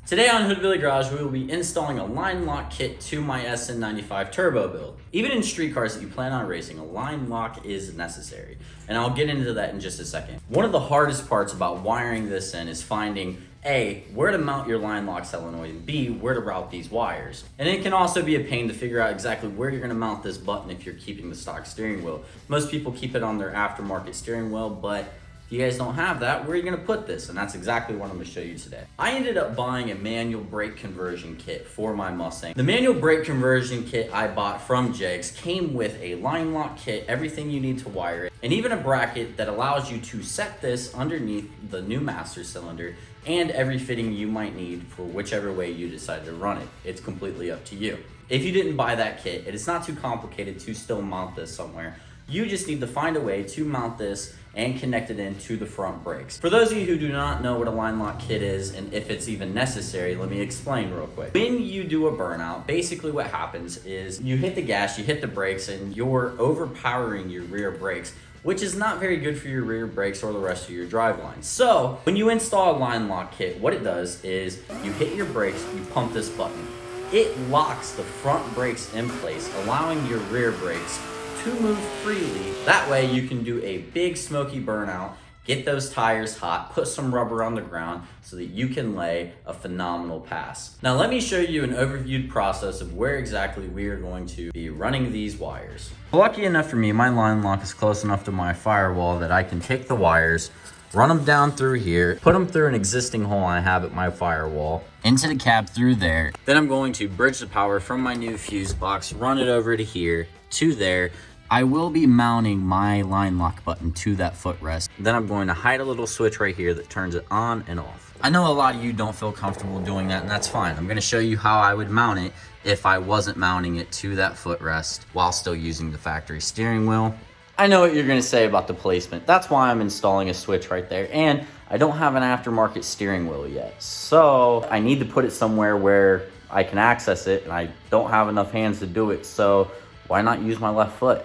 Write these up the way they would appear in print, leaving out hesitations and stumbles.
Today on Hoodville Garage, we will be installing a line lock kit to my SN95 turbo build. Even in street cars that you plan on racing, a line lock is necessary, and I'll get into that in just a second. One of the hardest parts about wiring this in is finding A, where to mount your line lock solenoid, and B, where to route these wires. And it can also be a pain to figure out exactly where you're gonna mount this button if you're keeping the stock steering wheel. Most people keep it on their aftermarket steering wheel, but if you guys don't have that, where are you gonna put this? And that's exactly what I'm gonna show you today. I ended up buying a manual brake conversion kit for my Mustang. The manual brake conversion kit I bought from Jegs came with a line lock kit, everything you need to wire it, and even a bracket that allows you to set this underneath the new master cylinder and every fitting you might need for whichever way you decide to run it. It's completely up to you. If you didn't buy that kit, it is not too complicated to still mount this somewhere. You just need to find a way to mount this and connect it into the front brakes. For those of you who do not know what a line lock kit is and if it's even necessary, let me explain real quick. When you do a burnout, basically what happens is you hit the gas, you hit the brakes, and you're overpowering your rear brakes, which is not very good for your rear brakes or the rest of your driveline. So when you install a line lock kit, what it does is you hit your brakes, you pump this button. It locks the front brakes in place, allowing your rear brakes to move freely. That way you can do a big smoky burnout, get those tires hot, put some rubber on the ground so that you can lay a phenomenal pass. Now let me show you an overviewed process of where exactly we are going to be running these wires. Lucky enough for me, my line lock is close enough to my firewall that I can take the wires, run them down through here, put them through an existing hole I have at my firewall, into the cab through there. Then I'm going to bridge the power from my new fuse box, run it over to here, to there. I will be mounting my line lock button to that footrest. Then I'm going to hide a little switch right here that turns it on and off. I know a lot of you don't feel comfortable doing that, and that's fine. I'm gonna show you how I would mount it if I wasn't mounting it to that footrest while still using the factory steering wheel. I know what you're gonna say about the placement. That's why I'm installing a switch right there. And I don't have an aftermarket steering wheel yet. So I need to put it somewhere where I can access it, and I don't have enough hands to do it. So why not use my left foot?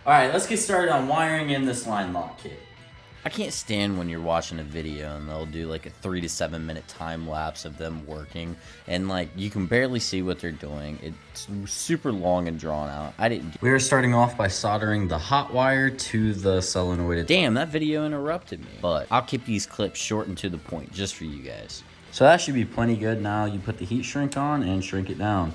All right, let's get started on wiring in this line lock kit. I can't stand when you're watching a video and they'll do like a 3 to 7 minute time lapse of them working, and like you can barely see what they're doing. It's super long and drawn out. We are starting off by soldering the hot wire to the solenoid. Damn, that video interrupted me. But I'll keep these clips short and to the point just for you guys. So that should be plenty good. Now you put the heat shrink on and shrink it down.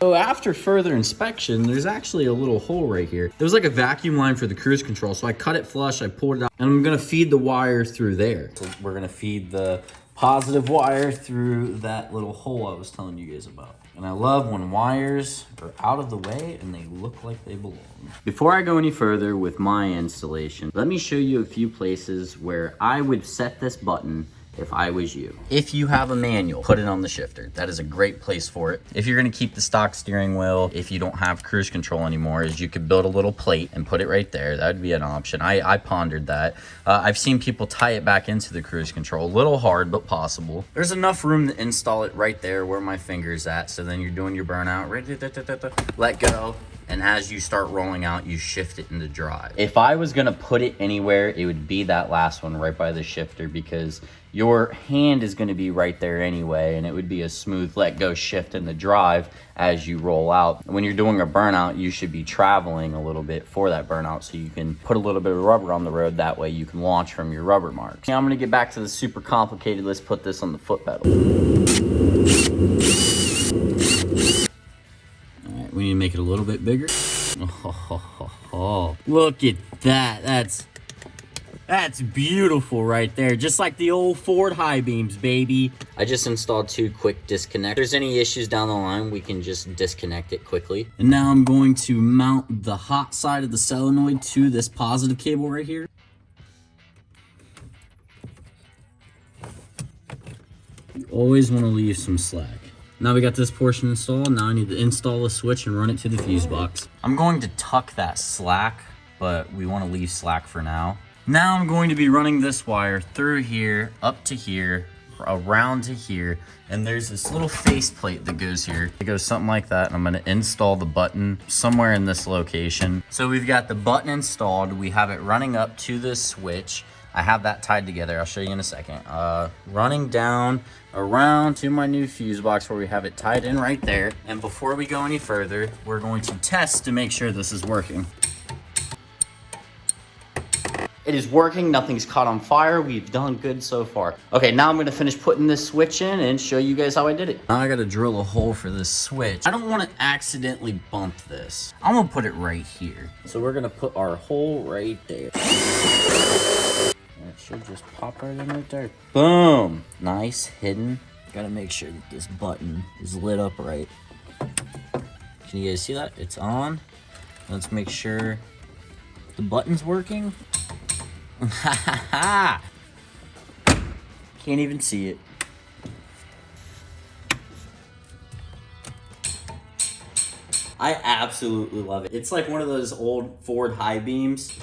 So after further inspection, there's actually a little hole right here. There was like a vacuum line for the cruise control, so I cut it flush, I pulled it out, and I'm gonna feed the wire through there. So we're gonna feed the positive wire through that little hole I was telling you guys about. And I love when wires are out of the way and they look like they belong. Before I go any further with my installation, let me show you a few places where I would set this button if I was you. If you have a manual, put it on the shifter. That is a great place for it. If you're gonna keep the stock steering wheel, if you don't have cruise control anymore, is you could build a little plate and put it right there. That would be an option. I pondered that. I've seen people tie it back into the cruise control. A little hard, but possible. There's enough room to install it right there where my finger's at. So then you're doing your burnout, let go. And as you start rolling out, you shift it into drive. If I was gonna put it anywhere, it would be that last one right by the shifter, because your hand is gonna be right there anyway, and it would be a smooth let go shift in the drive as you roll out. When you're doing a burnout, you should be traveling a little bit for that burnout so you can put a little bit of rubber on the road. That way you can launch from your rubber marks. Now I'm gonna get back to the super complicated. Let's put this on the foot pedal. We need to make it a little bit bigger. Oh, look at that. That's beautiful right there. Just like the old Ford high beams, baby. I just installed 2 quick disconnects. If there's any issues down the line, we can just disconnect it quickly. And now I'm going to mount the hot side of the solenoid to this positive cable right here. You always want to leave some slack. Now we got this portion installed. Now I need to install a switch and run it to the fuse box. I'm going to tuck that slack, but we want to leave slack for now. Now I'm going to be running this wire through here, up to here, around to here, and there's this little faceplate that goes here. It goes something like that, and I'm going to install the button somewhere in this location. So we've got the button installed. We have it running up to this switch. I have that tied together. I'll show you in a second. Running down around to my new fuse box where we have it tied in right there. And before we go any further, we're going to test to make sure this is working. It is working, nothing's caught on fire. We've done good so far. Okay, now I'm gonna finish putting this switch in and show you guys how I did it. Now I gotta drill a hole for this switch. I don't wanna accidentally bump this. I'm gonna put it right here. So we're gonna put our hole right there. And it should just pop right in right there. Boom, nice, hidden. Gotta make sure that this button is lit up right. Can you guys see that? It's on. Let's make sure the button's working. Can't even see it. I absolutely love it. It's like one of those old Ford high beams.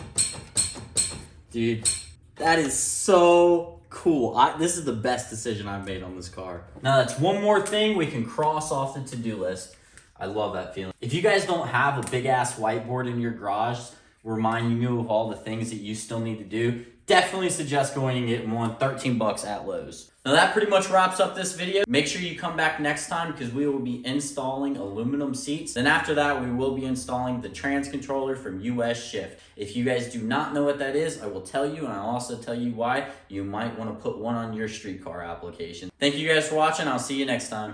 Dude, that is so cool. This is the best decision I've made on this car. Now that's one more thing we can cross off the to-do list. I love that feeling. If you guys don't have a big ass whiteboard in your garage reminding you of all the things that you still need to do, definitely suggest going and getting one. 13 bucks at Lowe's. Now that pretty much wraps up this video. Make sure you come back next time because we will be installing aluminum seats. Then after that, we will be installing the trans controller from US Shift. If you guys do not know what that is, I will tell you, and I'll also tell you why you might want to put one on your streetcar application. Thank you guys for watching. I'll see you next time.